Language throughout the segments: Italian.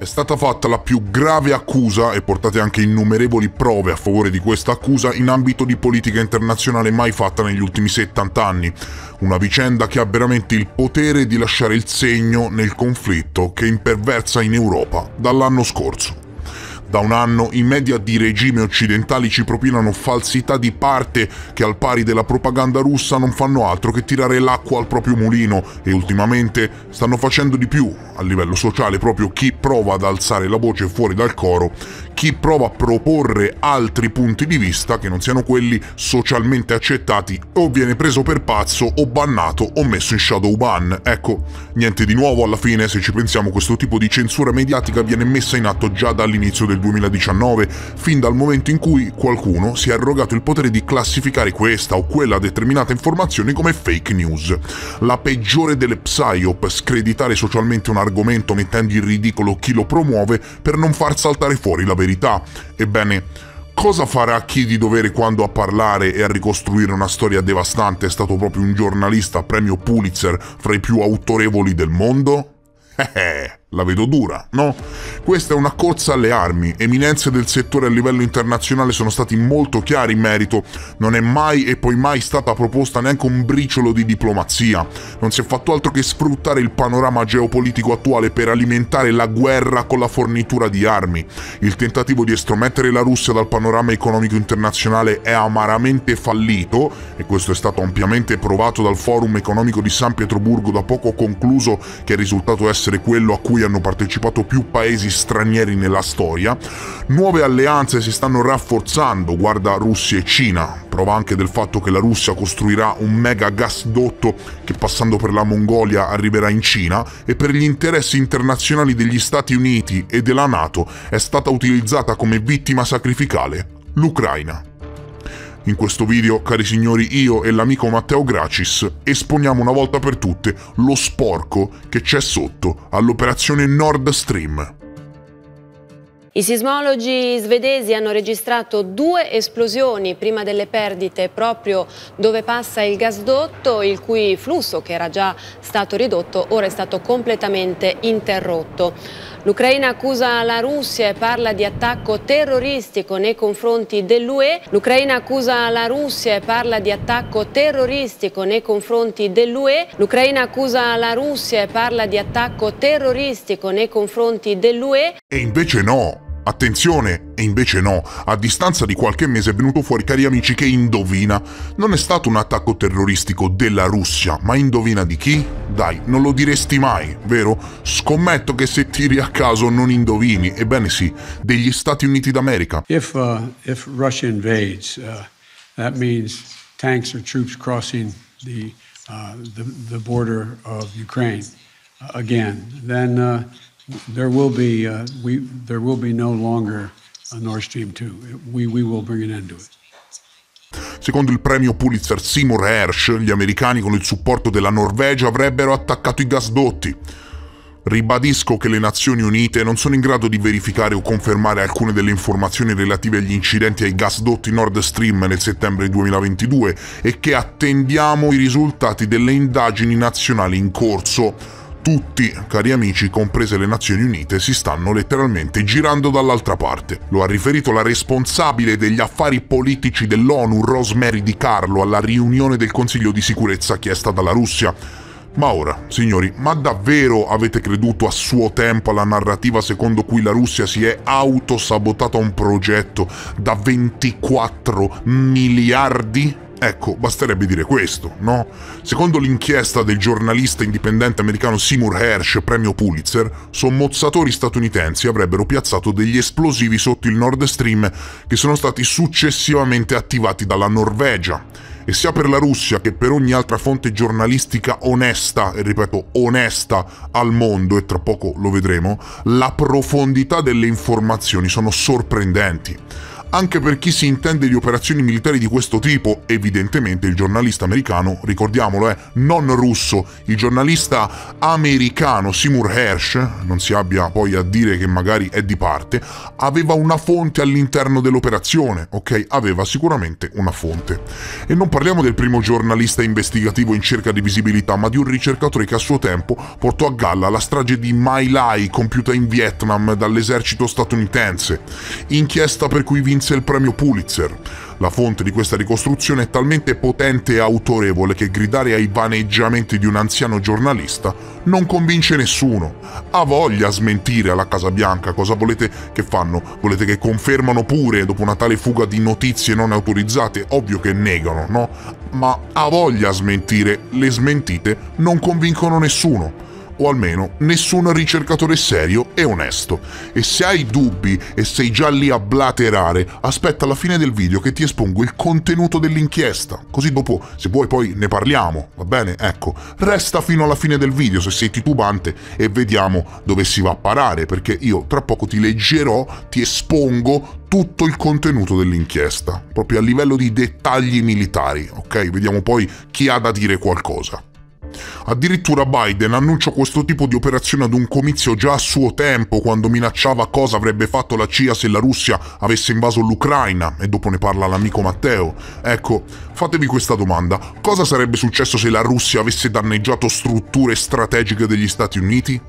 È stata fatta la più grave accusa e portate anche innumerevoli prove a favore di questa accusa in ambito di politica internazionale mai fatta negli ultimi 70 anni. Una vicenda che ha veramente il potere di lasciare il segno nel conflitto che imperversa in Europa dall'anno scorso. Da un anno i media di regimi occidentali ci propinano falsità di parte che al pari della propaganda russa non fanno altro che tirare l'acqua al proprio mulino e ultimamente stanno facendo di più a livello sociale proprio chi prova ad alzare la voce fuori dal coro, chi prova a proporre altri punti di vista che non siano quelli socialmente accettati o viene preso per pazzo o bannato o messo in shadow ban. Ecco, niente di nuovo alla fine, se ci pensiamo questo tipo di censura mediatica viene messa in atto già dall'inizio del 2019, fin dal momento in cui qualcuno si è arrogato il potere di classificare questa o quella determinata informazione come fake news. La peggiore delle psyop, screditare socialmente un argomento mettendo in ridicolo chi lo promuove per non far saltare fuori la verità. Ebbene, cosa farà chi di dovere quando a parlare e a ricostruire una storia devastante è stato proprio un giornalista premio Pulitzer fra i più autorevoli del mondo? La vedo dura, no? Questa è una corsa alle armi, eminenze del settore a livello internazionale sono stati molto chiari in merito, non è mai e poi mai stata proposta neanche un briciolo di diplomazia, non si è fatto altro che sfruttare il panorama geopolitico attuale per alimentare la guerra con la fornitura di armi. Il tentativo di estromettere la Russia dal panorama economico internazionale è amaramente fallito, e questo è stato ampiamente provato dal Forum economico di San Pietroburgo da poco concluso, che è risultato essere quello a cui hanno partecipato più paesi stranieri nella storia. Nuove alleanze si stanno rafforzando, guarda Russia e Cina, prova anche del fatto che la Russia costruirà un mega gasdotto che passando per la Mongolia arriverà in Cina, e per gli interessi internazionali degli Stati Uniti e della NATO è stata utilizzata come vittima sacrificale l'Ucraina. In questo video, cari signori, io e l'amico Matteo Gracis esponiamo una volta per tutte lo sporco che c'è sotto all'operazione Nord Stream. I sismologi svedesi hanno registrato 2 esplosioni prima delle perdite proprio dove passa il gasdotto, il cui flusso, che era già stato ridotto, ora è stato completamente interrotto. L'Ucraina accusa la Russia e parla di attacco terroristico nei confronti dell'UE. L'Ucraina accusa la Russia e parla di attacco terroristico nei confronti dell'UE. L'Ucraina accusa la Russia e parla di attacco terroristico nei confronti dell'UE. E invece no! Attenzione, e invece no, a distanza di qualche mese è venuto fuori, cari amici, che indovina, non è stato un attacco terroristico della Russia, ma indovina di chi? Dai, non lo diresti mai, vero? Scommetto che se tiri a caso non indovini, ebbene sì, degli Stati Uniti d'America. If Russia invades, that means tanks or troops crossing the border of Ukraine again, then there will be no longer a Nord Stream 2. We will bring an end to it. Secondo il premio Pulitzer Seymour Hersh, gli americani con il supporto della Norvegia avrebbero attaccato i gasdotti. Ribadisco che le Nazioni Unite non sono in grado di verificare o confermare alcune delle informazioni relative agli incidenti ai gasdotti Nord Stream nel settembre 2022 e che attendiamo i risultati delle indagini nazionali in corso. Tutti, cari amici, comprese le Nazioni Unite, si stanno letteralmente girando dall'altra parte. Lo ha riferito la responsabile degli affari politici dell'ONU, Rosemary DiCarlo, alla riunione del Consiglio di sicurezza chiesta dalla Russia. Ma ora, signori, ma davvero avete creduto a suo tempo alla narrativa secondo cui la Russia si è autosabotata un progetto da 24 miliardi? Ecco, basterebbe dire questo, no? Secondo l'inchiesta del giornalista indipendente americano Seymour Hersh, premio Pulitzer, sommozzatori statunitensi avrebbero piazzato degli esplosivi sotto il Nord Stream che sono stati successivamente attivati dalla Norvegia. E sia per la Russia che per ogni altra fonte giornalistica onesta, e ripeto onesta, al mondo, e tra poco lo vedremo, la profondità delle informazioni sono sorprendenti. Anche per chi si intende di operazioni militari di questo tipo, evidentemente il giornalista americano, ricordiamolo, non russo, il giornalista americano Seymour Hersh, non si abbia poi a dire che magari è di parte, aveva una fonte all'interno dell'operazione, ok? Aveva sicuramente una fonte. E non parliamo del primo giornalista investigativo in cerca di visibilità, ma di un ricercatore che a suo tempo portò a galla la strage di My Lai compiuta in Vietnam dall'esercito statunitense, inchiesta per cui vinse il premio Pulitzer. La fonte di questa ricostruzione è talmente potente e autorevole che gridare ai vaneggiamenti di un anziano giornalista non convince nessuno. Ha voglia a smentire alla Casa Bianca, cosa volete che fanno? Volete che confermano pure dopo una tale fuga di notizie non autorizzate? Ovvio che negano, no? Ma ha voglia a smentire, le smentite non convincono nessuno. O almeno nessun ricercatore serio e onesto. E se hai dubbi e sei già lì a blaterare, aspetta alla fine del video che ti espongo il contenuto dell'inchiesta, così dopo, se vuoi, poi ne parliamo, va bene? Ecco, resta fino alla fine del video se sei titubante e vediamo dove si va a parare, perché io tra poco ti leggerò, ti espongo tutto il contenuto dell'inchiesta, proprio a livello di dettagli militari, ok? Vediamo poi chi ha da dire qualcosa. Addirittura Biden annunciò questo tipo di operazione ad un comizio già a suo tempo, quando minacciava cosa avrebbe fatto la CIA se la Russia avesse invaso l'Ucraina, e dopo ne parla l'amico Matteo. Ecco, fatevi questa domanda: cosa sarebbe successo se la Russia avesse danneggiato strutture strategiche degli Stati Uniti?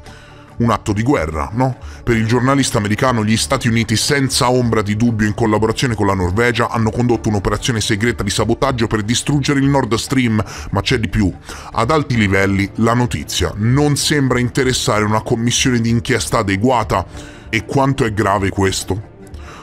Un atto di guerra, no? Per il giornalista americano, gli Stati Uniti, senza ombra di dubbio, in collaborazione con la Norvegia, hanno condotto un'operazione segreta di sabotaggio per distruggere il Nord Stream, ma c'è di più. Ad alti livelli, la notizia non sembra interessare una commissione di inchiesta adeguata. E quanto è grave questo?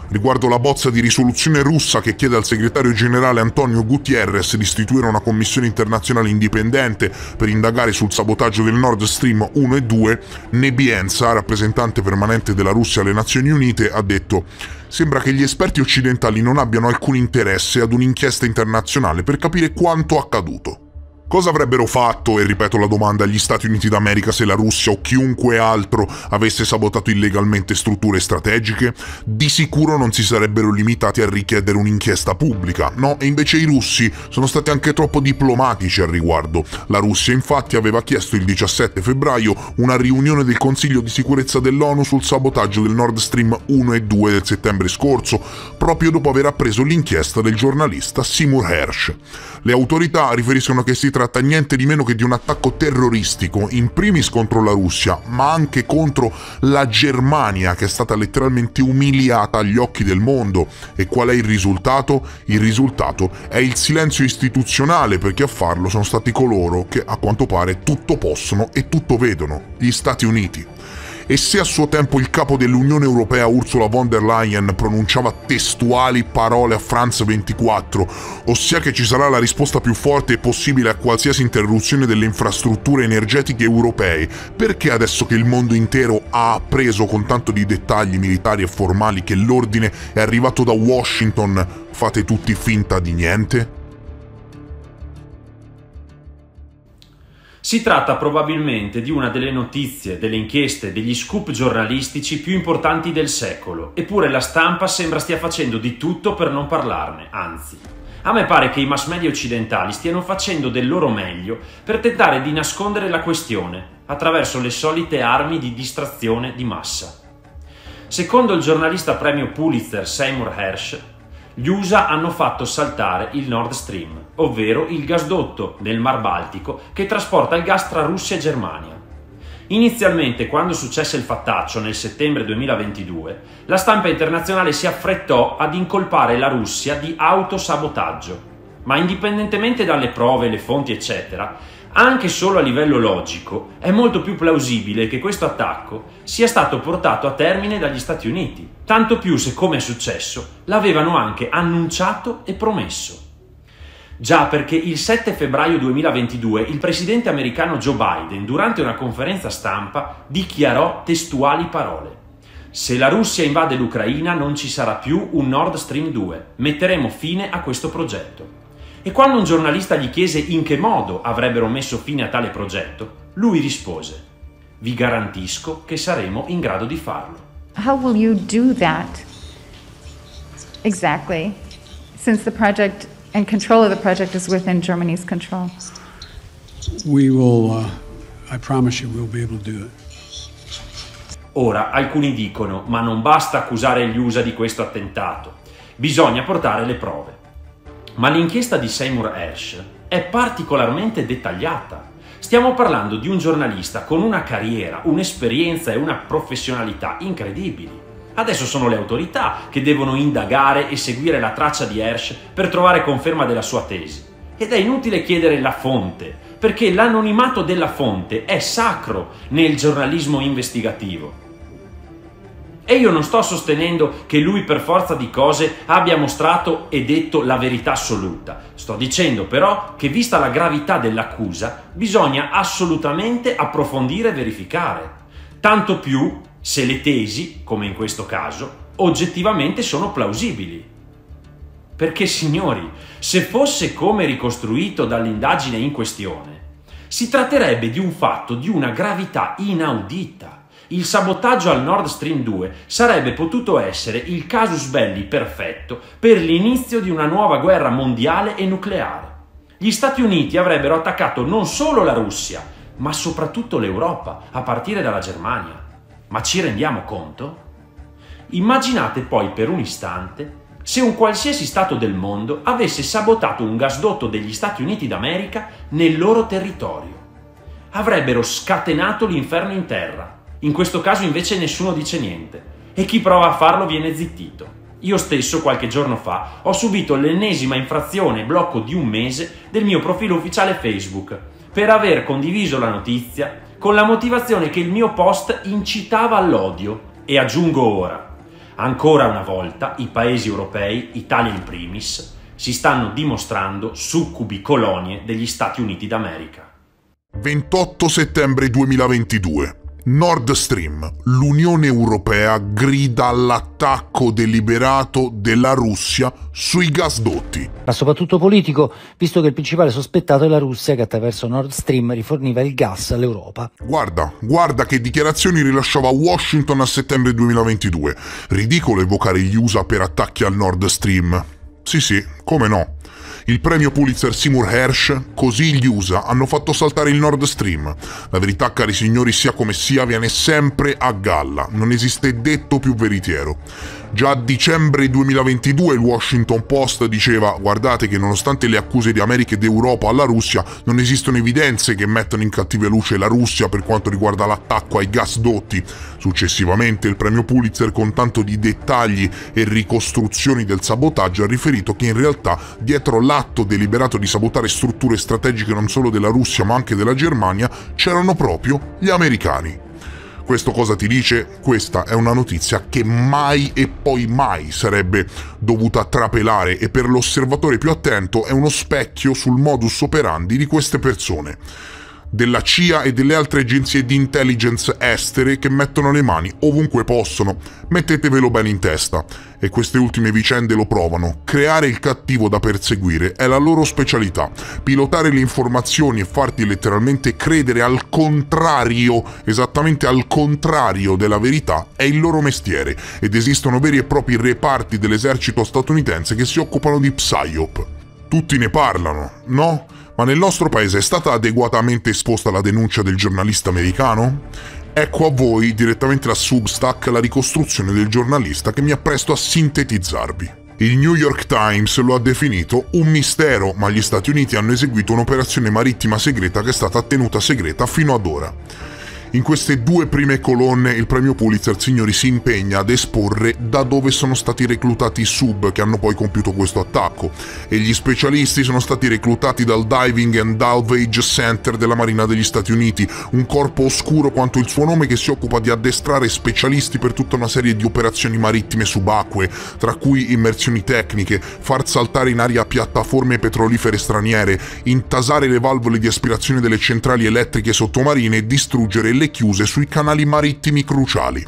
Riguardo la bozza di risoluzione russa che chiede al segretario generale Antonio Guterres di istituire una commissione internazionale indipendente per indagare sul sabotaggio del Nord Stream 1 e 2, Nebiensa, rappresentante permanente della Russia alle Nazioni Unite, ha detto: sembra che gli esperti occidentali non abbiano alcun interesse ad un'inchiesta internazionale per capire quanto accaduto. Cosa avrebbero fatto, e ripeto la domanda, gli Stati Uniti d'America se la Russia o chiunque altro avesse sabotato illegalmente strutture strategiche? Di sicuro non si sarebbero limitati a richiedere un'inchiesta pubblica, no? E invece i russi sono stati anche troppo diplomatici al riguardo. La Russia infatti aveva chiesto il 17 febbraio una riunione del Consiglio di sicurezza dell'ONU sul sabotaggio del Nord Stream 1 e 2 del settembre scorso, proprio dopo aver appreso l'inchiesta del giornalista Seymour Hersh. Le autorità riferiscono che si tratta niente di meno che di un attacco terroristico, in primis contro la Russia, ma anche contro la Germania, che è stata letteralmente umiliata agli occhi del mondo. E qual è il risultato? Il risultato è il silenzio istituzionale, perché a farlo sono stati coloro che, a quanto pare, tutto possono e tutto vedono: gli Stati Uniti. E se a suo tempo il capo dell'Unione Europea Ursula von der Leyen pronunciava testuali parole a France 24, ossia che ci sarà la risposta più forte possibile a qualsiasi interruzione delle infrastrutture energetiche europee, perché adesso che il mondo intero ha appreso con tanto di dettagli militari e formali che l'ordine è arrivato da Washington, fate tutti finta di niente? Si tratta probabilmente di una delle notizie, delle inchieste, degli scoop giornalistici più importanti del secolo, eppure la stampa sembra stia facendo di tutto per non parlarne, anzi. A me pare che i mass media occidentali stiano facendo del loro meglio per tentare di nascondere la questione attraverso le solite armi di distrazione di massa. Secondo il giornalista premio Pulitzer Seymour Hersh, gli USA hanno fatto saltare il Nord Stream, ovvero il gasdotto nel Mar Baltico che trasporta il gas tra Russia e Germania. Inizialmente, quando successe il fattaccio nel settembre 2022, la stampa internazionale si affrettò ad incolpare la Russia di autosabotaggio. Ma indipendentemente dalle prove, le fonti, eccetera, anche solo a livello logico, è molto più plausibile che questo attacco sia stato portato a termine dagli Stati Uniti, tanto più se, come è successo, l'avevano anche annunciato e promesso. Già, perché il 7 febbraio 2022 il presidente americano Joe Biden, durante una conferenza stampa, dichiarò testuali parole: se la Russia invade l'Ucraina non ci sarà più un Nord Stream 2, metteremo fine a questo progetto. E quando un giornalista gli chiese in che modo avrebbero messo fine a tale progetto, lui rispose: vi garantisco che saremo in grado di farlo. How will you do that? exactly, since the project and control of the project is within Germany's control? We will, I promise you, we'll be able to do it. Ora, alcuni dicono, ma non basta accusare gli USA di questo attentato, bisogna portare le prove. Ma l'inchiesta di Seymour Hersh è particolarmente dettagliata. Stiamo parlando di un giornalista con una carriera, un'esperienza e una professionalità incredibili. Adesso sono le autorità che devono indagare e seguire la traccia di Hersh per trovare conferma della sua tesi. Ed è inutile chiedere la fonte, perché l'anonimato della fonte è sacro nel giornalismo investigativo. E io non sto sostenendo che lui per forza di cose abbia mostrato e detto la verità assoluta. Sto dicendo però che vista la gravità dell'accusa bisogna assolutamente approfondire e verificare. Tanto più se le tesi, come in questo caso, oggettivamente sono plausibili. Perché signori, se fosse come ricostruito dall'indagine in questione, si tratterebbe di un fatto di una gravità inaudita. Il sabotaggio al Nord Stream 2 sarebbe potuto essere il casus belli perfetto per l'inizio di una nuova guerra mondiale e nucleare. Gli Stati Uniti avrebbero attaccato non solo la Russia, ma soprattutto l'Europa, a partire dalla Germania. Ma ci rendiamo conto? Immaginate poi per un istante se un qualsiasi stato del mondo avesse sabotato un gasdotto degli Stati Uniti d'America nel loro territorio. Avrebbero scatenato l'inferno in terra. In questo caso invece nessuno dice niente e chi prova a farlo viene zittito. Io stesso qualche giorno fa ho subito l'ennesima infrazione e blocco di un mese del mio profilo ufficiale Facebook per aver condiviso la notizia con la motivazione che il mio post incitava all'odio. E aggiungo ora, ancora una volta i paesi europei, Italia in primis, si stanno dimostrando succubi colonie degli Stati Uniti d'America. 28 settembre 2022. Nord Stream. L'Unione Europea grida all'attacco deliberato della Russia sui gasdotti. Ma soprattutto politico, visto che il principale sospettato è la Russia che attraverso Nord Stream riforniva il gas all'Europa. Guarda che dichiarazioni rilasciava Washington a settembre 2022. Ridicolo evocare gli USA per attacchi al Nord Stream. Sì, come no. Il premio Pulitzer Seymour Hersh, così gli USA hanno fatto saltare il Nord Stream. La verità, cari signori, sia come sia, viene sempre a galla. Non esiste detto più veritiero. Già a dicembre 2022 il Washington Post diceva: guardate che nonostante le accuse di America ed Europa alla Russia, non esistono evidenze che mettano in cattiva luce la Russia per quanto riguarda l'attacco ai gasdotti. Successivamente il premio Pulitzer, con tanto di dettagli e ricostruzioni del sabotaggio, ha riferito che in realtà dietro l'atto deliberato di sabotare strutture strategiche non solo della Russia ma anche della Germania c'erano proprio gli americani. Questo cosa ti dice? Questa è una notizia che mai e poi mai sarebbe dovuta trapelare e per l'osservatore più attento è uno specchio sul modus operandi di queste persone, della CIA e delle altre agenzie di intelligence estere che mettono le mani ovunque possono. Mettetevelo bene in testa. E queste ultime vicende lo provano. Creare il cattivo da perseguire è la loro specialità. Pilotare le informazioni e farti letteralmente credere al contrario, esattamente al contrario della verità, è il loro mestiere. Ed esistono veri e propri reparti dell'esercito statunitense che si occupano di psyop. Tutti ne parlano, no? Ma nel nostro paese è stata adeguatamente esposta la denuncia del giornalista americano? Ecco a voi, direttamente da Substack, la ricostruzione del giornalista che mi appresto a sintetizzarvi. Il New York Times lo ha definito un mistero, ma gli Stati Uniti hanno eseguito un'operazione marittima segreta che è stata tenuta segreta fino ad ora. In queste due prime colonne il premio Pulitzer, signori, si impegna ad esporre da dove sono stati reclutati i sub che hanno poi compiuto questo attacco, e gli specialisti sono stati reclutati dal Diving and Salvage Center della Marina degli Stati Uniti, un corpo oscuro quanto il suo nome che si occupa di addestrare specialisti per tutta una serie di operazioni marittime subacquee, tra cui immersioni tecniche, far saltare in aria piattaforme petrolifere straniere, intasare le valvole di aspirazione delle centrali elettriche sottomarine e distruggere le chiuse sui canali marittimi cruciali.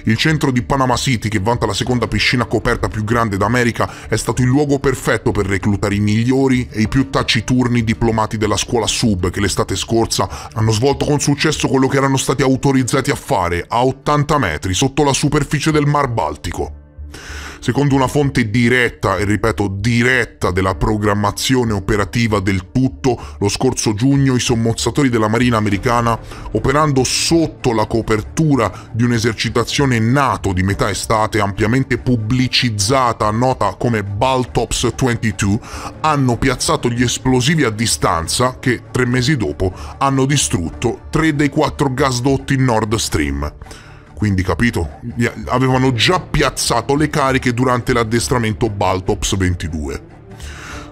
Il centro di Panama City, che vanta la seconda piscina coperta più grande d'America, è stato il luogo perfetto per reclutare i migliori e i più taciturni diplomati della scuola sub che l'estate scorsa hanno svolto con successo quello che erano stati autorizzati a fare a 80 metri sotto la superficie del Mar Baltico. Secondo una fonte diretta, e ripeto diretta, della programmazione operativa del tutto, lo scorso giugno i sommozzatori della Marina americana, operando sotto la copertura di un'esercitazione NATO di metà estate ampiamente pubblicizzata, nota come Baltops 22, hanno piazzato gli esplosivi a distanza che 3 mesi dopo hanno distrutto 3 dei 4 gasdotti Nord Stream. Quindi, capito? Avevano già piazzato le cariche durante l'addestramento Baltops 22.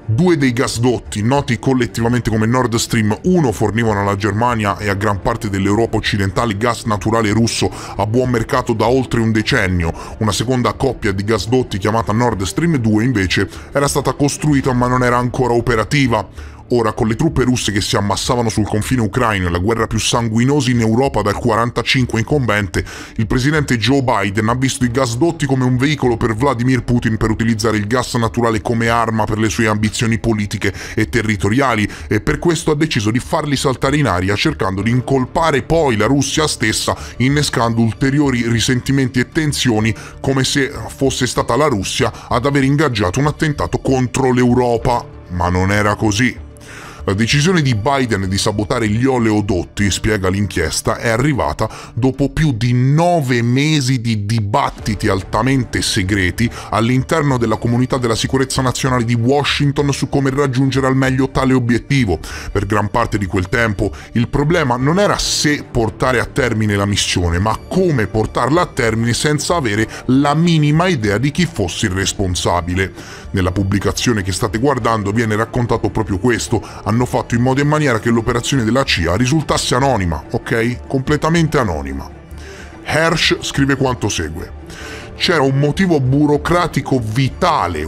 2 dei gasdotti, noti collettivamente come Nord Stream 1, fornivano alla Germania e a gran parte dell'Europa occidentale gas naturale russo a buon mercato da oltre un decennio. Una seconda coppia di gasdotti, chiamata Nord Stream 2, invece, era stata costruita ma non era ancora operativa. Ora, con le truppe russe che si ammassavano sul confine ucraino e la guerra più sanguinosa in Europa dal 1945 incombente, il presidente Joe Biden ha visto i gasdotti come un veicolo per Vladimir Putin per utilizzare il gas naturale come arma per le sue ambizioni politiche e territoriali, e per questo ha deciso di farli saltare in aria, cercando di incolpare poi la Russia stessa, innescando ulteriori risentimenti e tensioni, come se fosse stata la Russia ad aver ingaggiato un attentato contro l'Europa. Ma non era così. La decisione di Biden di sabotare gli oleodotti, spiega l'inchiesta, è arrivata dopo più di 9 mesi di dibattiti altamente segreti all'interno della comunità della sicurezza nazionale di Washington su come raggiungere al meglio tale obiettivo. Per gran parte di quel tempo il problema non era se portare a termine la missione, ma come portarla a termine senza avere la minima idea di chi fosse il responsabile. Nella pubblicazione che state guardando viene raccontato proprio questo. Hanno fatto in modo e maniera che l'operazione della CIA risultasse anonima, ok? Completamente anonima. Hersh scrive quanto segue. C'era un motivo burocratico vitale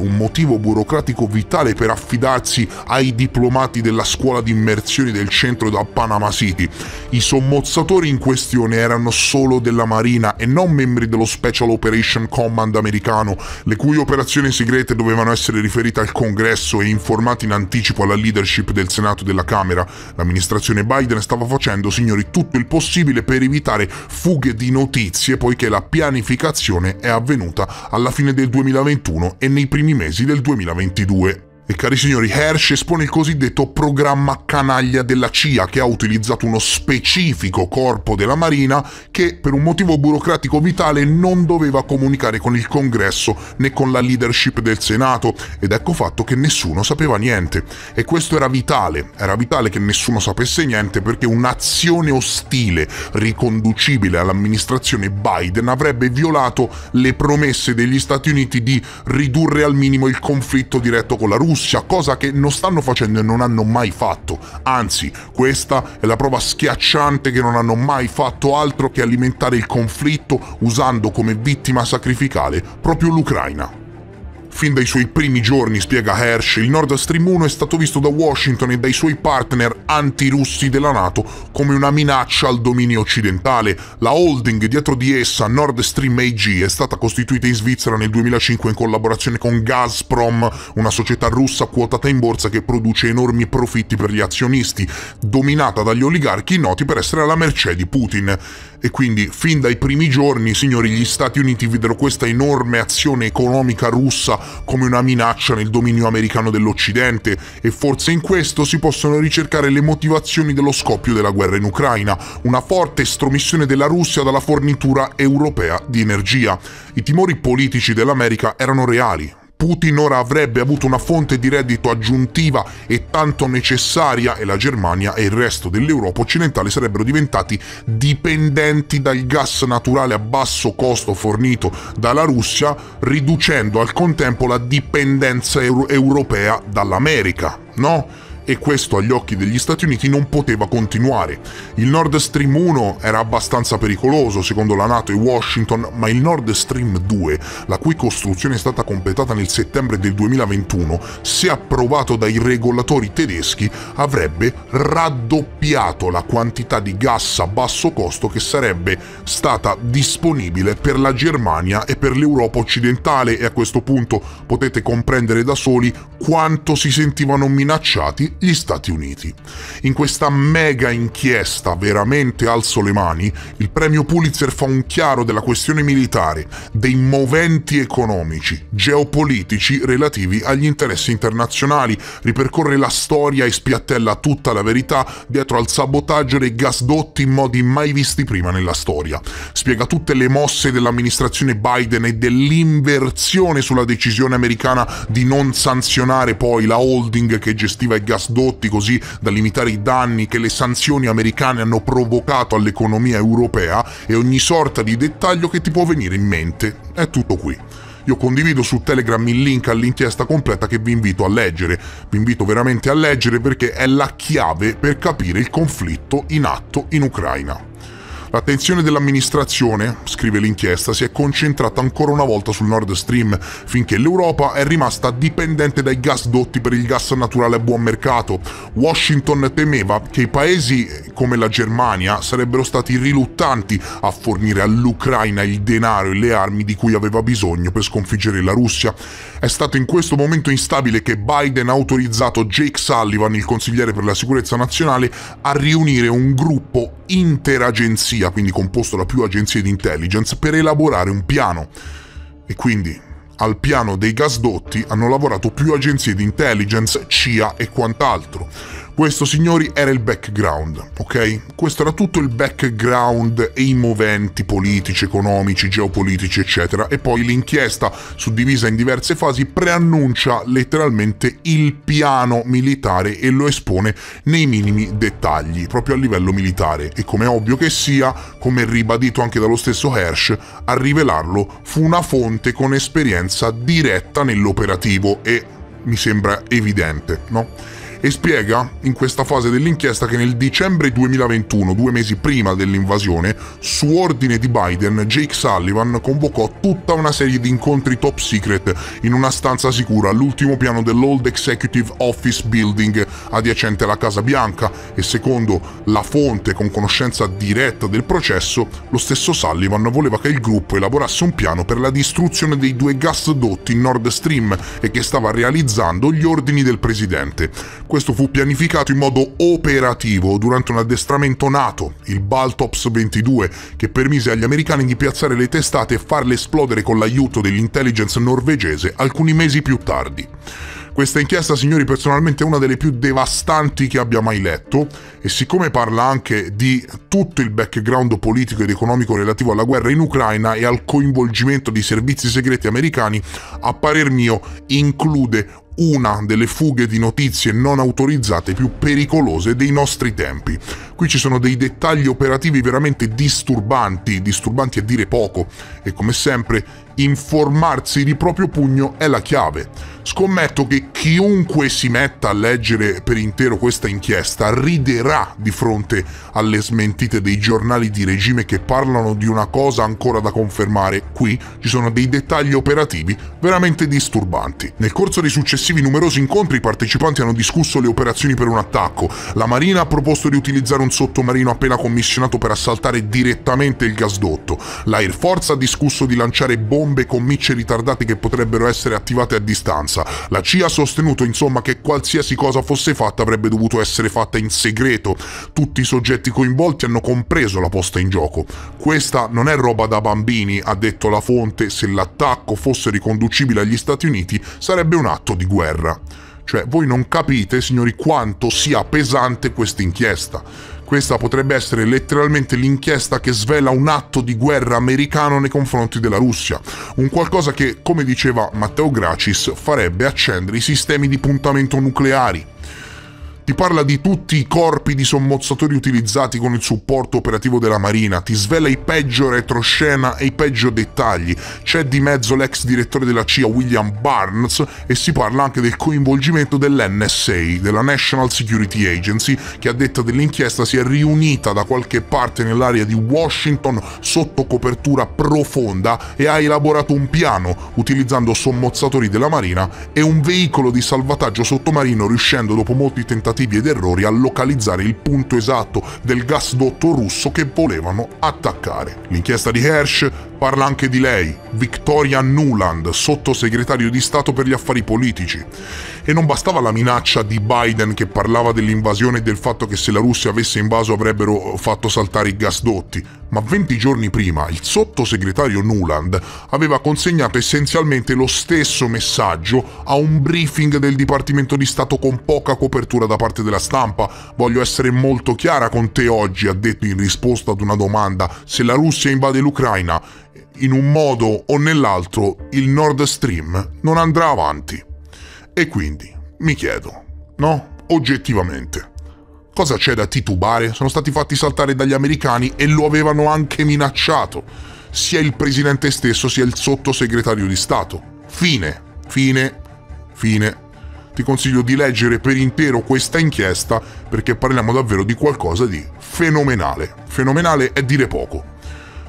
per affidarsi ai diplomati della scuola di immersioni del centro da Panama City. I sommozzatori in questione erano solo della Marina e non membri dello Special Operation Command americano, le cui operazioni segrete dovevano essere riferite al Congresso e informate in anticipo alla leadership del Senato e della Camera. L'amministrazione Biden stava facendo, signori, tutto il possibile per evitare fughe di notizie, poiché la pianificazione è avvenuta alla fine del 2021 e nei primi mesi del 2022. E cari signori, Hersh espone il cosiddetto programma canaglia della CIA, che ha utilizzato uno specifico corpo della Marina che per un motivo burocratico vitale non doveva comunicare con il Congresso né con la leadership del Senato, ed ecco fatto che nessuno sapeva niente. E questo era vitale che nessuno sapesse niente, perché un'azione ostile riconducibile all'amministrazione Biden avrebbe violato le promesse degli Stati Uniti di ridurre al minimo il conflitto diretto con la Russia, cosa che non stanno facendo e non hanno mai fatto. Anzi, questa è la prova schiacciante che non hanno mai fatto altro che alimentare il conflitto usando come vittima sacrificale proprio l'Ucraina. Fin dai suoi primi giorni, spiega Hersh, il Nord Stream 1 è stato visto da Washington e dai suoi partner antirussi della NATO come una minaccia al dominio occidentale. La holding dietro di essa, Nord Stream AG, è stata costituita in Svizzera nel 2005 in collaborazione con Gazprom, una società russa quotata in borsa che produce enormi profitti per gli azionisti, dominata dagli oligarchi noti per essere alla mercé di Putin. E quindi, fin dai primi giorni, signori, gli Stati Uniti videro questa enorme azione economica russa come una minaccia nel dominio americano dell'Occidente, e forse in questo si possono ricercare le motivazioni dello scoppio della guerra in Ucraina, una forte estromissione della Russia dalla fornitura europea di energia. I timori politici dell'America erano reali. Putin ora avrebbe avuto una fonte di reddito aggiuntiva e tanto necessaria, e la Germania e il resto dell'Europa occidentale sarebbero diventati dipendenti dal gas naturale a basso costo fornito dalla Russia, riducendo al contempo la dipendenza europea dall'America, no? E questo agli occhi degli Stati Uniti non poteva continuare. Il Nord Stream 1 era abbastanza pericoloso secondo la NATO e Washington, ma il Nord Stream 2, la cui costruzione è stata completata nel settembre del 2021, se approvato dai regolatori tedeschi, avrebbe raddoppiato la quantità di gas a basso costo che sarebbe stata disponibile per la Germania e per l'Europa occidentale, e a questo punto potete comprendere da soli quanto si sentivano minacciati gli Stati Uniti. In questa mega inchiesta, veramente alzo le mani, il premio Pulitzer fa un chiaro della questione militare, dei moventi economici, geopolitici relativi agli interessi internazionali, ripercorre la storia e spiattella tutta la verità dietro al sabotaggio dei gasdotti in modi mai visti prima nella storia. Spiega tutte le mosse dell'amministrazione Biden e dell'inversione sulla decisione americana di non sanzionare poi la holding che gestiva i gasdotti, così da limitare i danni che le sanzioni americane hanno provocato all'economia europea, e ogni sorta di dettaglio che ti può venire in mente. È tutto qui. Io condivido su Telegram il link all'inchiesta completa che vi invito a leggere. Vi invito veramente a leggere perché è la chiave per capire il conflitto in atto in Ucraina. L'attenzione dell'amministrazione, scrive l'inchiesta, si è concentrata ancora una volta sul Nord Stream, finché l'Europa è rimasta dipendente dai gasdotti per il gas naturale a buon mercato. Washington temeva che i paesi come la Germania sarebbero stati riluttanti a fornire all'Ucraina il denaro e le armi di cui aveva bisogno per sconfiggere la Russia. È stato in questo momento instabile che Biden ha autorizzato Jake Sullivan, il consigliere per la sicurezza nazionale, a riunire un gruppo interagenzia, quindi composto da più agenzie di intelligence, per elaborare un piano. E quindi al piano dei gasdotti hanno lavorato più agenzie di intelligence, CIA e quant'altro. Questo, signori, era il background, ok? Questo era tutto il background e i moventi politici, economici, geopolitici, eccetera. E poi l'inchiesta, suddivisa in diverse fasi, preannuncia letteralmente il piano militare e lo espone nei minimi dettagli, proprio a livello militare. E come è ovvio che sia, come ribadito anche dallo stesso Hersh, a rivelarlo fu una fonte con esperienza diretta nell'operativo, e mi sembra evidente, no? E spiega in questa fase dell'inchiesta che nel dicembre 2021, 2 mesi prima dell'invasione, su ordine di Biden, Jake Sullivan convocò tutta una serie di incontri top secret in una stanza sicura all'ultimo piano dell'Old Executive Office Building adiacente alla Casa Bianca, e secondo la fonte con conoscenza diretta del processo, lo stesso Sullivan voleva che il gruppo elaborasse un piano per la distruzione dei 2 gasdotti Nord Stream e che stava realizzando gli ordini del presidente. Questo fu pianificato in modo operativo durante un addestramento NATO, il Baltops 22, che permise agli americani di piazzare le testate e farle esplodere con l'aiuto dell'intelligence norvegese alcuni mesi più tardi. Questa inchiesta, signori, personalmente è una delle più devastanti che abbia mai letto, e siccome parla anche di tutto il background politico ed economico relativo alla guerra in Ucraina e al coinvolgimento di servizi segreti americani, a parer mio include una delle fughe di notizie non autorizzate più pericolose dei nostri tempi. Qui ci sono dei dettagli operativi veramente disturbanti a dire poco, e come sempre informarsi di proprio pugno è la chiave. Scommetto che chiunque si metta a leggere per intero questa inchiesta riderà di fronte alle smentite dei giornali di regime che parlano di una cosa ancora da confermare. Qui ci sono dei dettagli operativi veramente disturbanti. Nel corso dei successivi numerosi incontri i partecipanti hanno discusso le operazioni per un attacco. La Marina ha proposto di utilizzare un sottomarino appena commissionato per assaltare direttamente il gasdotto. L'Air Force ha discusso di lanciare bombe con micce ritardate che potrebbero essere attivate a distanza. La CIA ha sostenuto, insomma, che qualsiasi cosa fosse fatta avrebbe dovuto essere fatta in segreto. Tutti i soggetti coinvolti hanno compreso la posta in gioco. Questa non è roba da bambini, ha detto la fonte. Se l'attacco fosse riconducibile agli Stati Uniti sarebbe un atto di guerra. Cioè, voi non capite, signori, quanto sia pesante questa inchiesta. Questa potrebbe essere letteralmente l'inchiesta che svela un atto di guerra americano nei confronti della Russia. Un qualcosa che, come diceva Matteo Gracis, farebbe accendere i sistemi di puntamento nucleari. Ti parla di tutti i corpi di sommozzatori utilizzati con il supporto operativo della Marina, ti svela i peggio retroscena e i peggio dettagli. C'è di mezzo l'ex direttore della CIA William Burns, e si parla anche del coinvolgimento dell'NSA, della National Security Agency, che a detta dell'inchiesta si è riunita da qualche parte nell'area di Washington sotto copertura profonda e ha elaborato un piano utilizzando sommozzatori della Marina e un veicolo di salvataggio sottomarino, riuscendo dopo molti tentativi ed errori a localizzare il punto esatto del gasdotto russo che volevano attaccare. L'inchiesta di Hersh Parla anche di lei, Victoria Nuland, sottosegretario di Stato per gli affari politici. E non bastava la minaccia di Biden che parlava dell'invasione e del fatto che se la Russia avesse invaso avrebbero fatto saltare i gasdotti, ma 20 giorni prima il sottosegretario Nuland aveva consegnato essenzialmente lo stesso messaggio a un briefing del Dipartimento di Stato con poca copertura da parte della stampa. Voglio essere molto chiara con te oggi, ha detto in risposta ad una domanda: se la Russia invade l'Ucraina, in un modo o nell'altro il Nord Stream non andrà avanti. E quindi mi chiedo, no? Oggettivamente, cosa c'è da titubare? Sono stati fatti saltare dagli americani e lo avevano anche minacciato, sia il presidente stesso sia il sottosegretario di Stato. Fine. Ti consiglio di leggere per intero questa inchiesta perché parliamo davvero di qualcosa di fenomenale. Fenomenale è dire poco.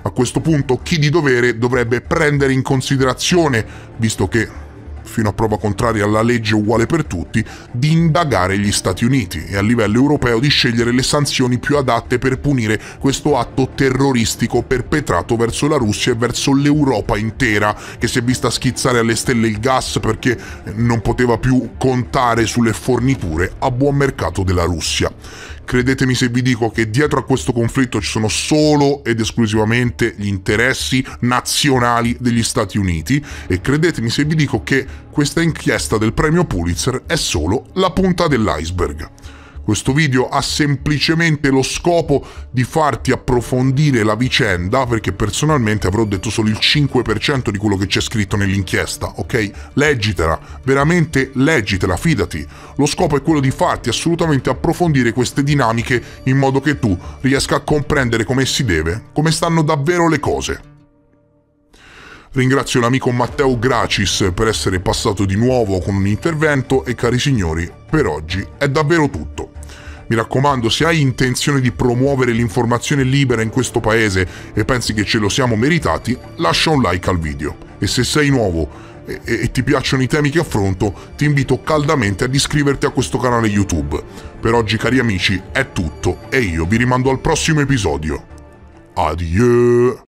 A questo punto chi di dovere dovrebbe prendere in considerazione, visto che fino a prova contraria la legge uguale per tutti, di indagare gli Stati Uniti e a livello europeo di scegliere le sanzioni più adatte per punire questo atto terroristico perpetrato verso la Russia e verso l'Europa intera, che si è vista schizzare alle stelle il gas perché non poteva più contare sulle forniture a buon mercato della Russia. Credetemi se vi dico che dietro a questo conflitto ci sono solo ed esclusivamente gli interessi nazionali degli Stati Uniti, e credetemi se vi dico che questa inchiesta del premio Pulitzer è solo la punta dell'iceberg. Questo video ha semplicemente lo scopo di farti approfondire la vicenda, perché personalmente avrò detto solo il 5% di quello che c'è scritto nell'inchiesta, ok? Leggitela, veramente leggitela, fidati. Lo scopo è quello di farti assolutamente approfondire queste dinamiche in modo che tu riesca a comprendere come si deve, come stanno davvero le cose. Ringrazio l'amico Matteo Gracis per essere passato di nuovo con un intervento e, cari signori, per oggi è davvero tutto. Mi raccomando, se hai intenzione di promuovere l'informazione libera in questo paese e pensi che ce lo siamo meritati, lascia un like al video. E se sei nuovo e ti piacciono i temi che affronto, ti invito caldamente ad iscriverti a questo canale YouTube. Per oggi, cari amici, è tutto e io vi rimando al prossimo episodio. Adieu!